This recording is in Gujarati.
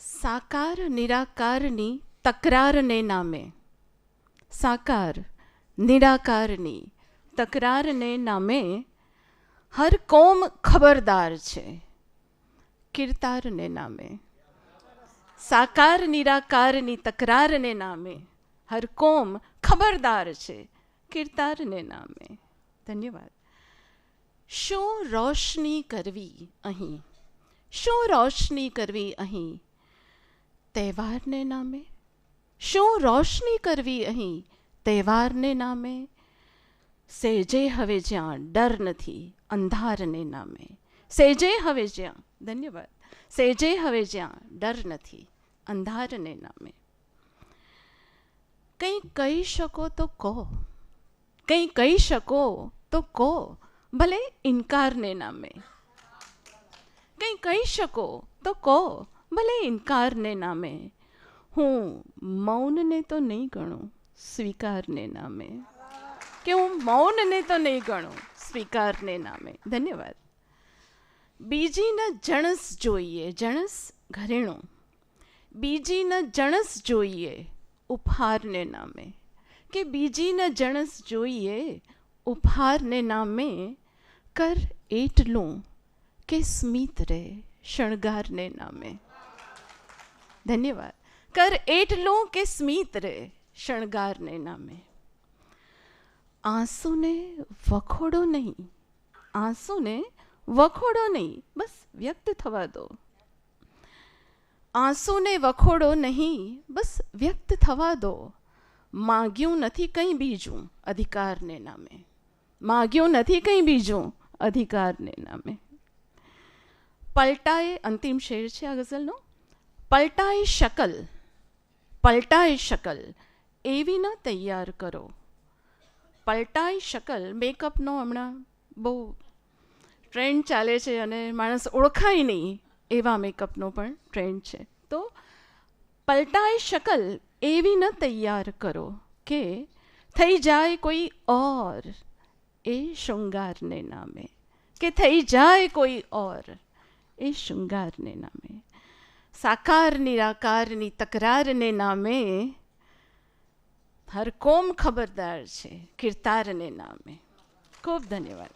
સાકાર નિરાકારની તકરારને નામે, સાકાર નિરાકારની તકરારને નામે હર કોમ ખબરદાર છે કિરતારને નામે. સાકાર નિરાકારની તકરારને નામે હર કોમ ખબરદાર છે કિરતારને નામે. ધન્યવાદ. શું રોશની કરવી અહીં, શું રોશની કરવી અહીં તહેવારને નામે, શું રોશની કરવી અહીં તહેવારને નામે. સેજે હવે જ્યાં ડર નથી અંધારને નામે, સેજે હવે જ્યાં, ધન્યવાદ, સેજે હવે જ્યાં ડર નથી અંધારને નામે. કંઈ કહી શકો તો કહો, કંઈ કહી શકો તો કહો ભલે ઇનકારને નામે. કંઈ કહી શકો તો કહો ભલે ઇનકારને નામે. હું મૌનને તો નહીં ગણું સ્વીકારને નામે, કે હું મૌનને તો નહીં ગણું સ્વીકારને નામે. ધન્યવાદ. બીજીના જણસ જોઈએ, જણસ ઘરેણું, બીજીના જણસ જોઈએ ઉપહારને નામે, કે બીજીના જણસ જોઈએ ઉપહારને નામે. કર એટલું કે સ્મિત રે શણગારને નામે. ધન્યવાદ. કર એટલું કે સ્મિત રે શણગારને નામે. આંસુને વખોડો નહીં, આંસુને વખોડો નહીં, બસ વ્યક્ત થવા દો. આંસુને વખોડો નહીં, બસ વ્યક્ત થવા દો. માગ્યું નથી કંઈ બીજું અધિકારને નામે, માગ્યું નથી કંઈ બીજું અધિકારને નામે. પલટાએ, અંતિમ શેર છે આ ગઝલનો. પલટાએ શકલ, પલટાએ શકલ એવી ન તૈયાર કરો. પલટાઈ શકલ, મેકઅપનો હમણાં બહુ ટ્રેન્ડ ચાલે છે અને માણસ ઓળખાય નહીં એવા મેકઅપનો પણ ટ્રેન્ડ છે. તો પલટાઈ શકલ એવી ન તૈયાર કરો કે થઈ જાય કોઈ ઓર એ શૃંગારને નામે, કે થઈ જાય કોઈ ઓર એ શૃંગારને નામે. સાકાર નિરાકારની તકરારને નામે હર કોમ ખબરદાર છે કિરતારને નામે. ખૂબ ધન્યવાદ.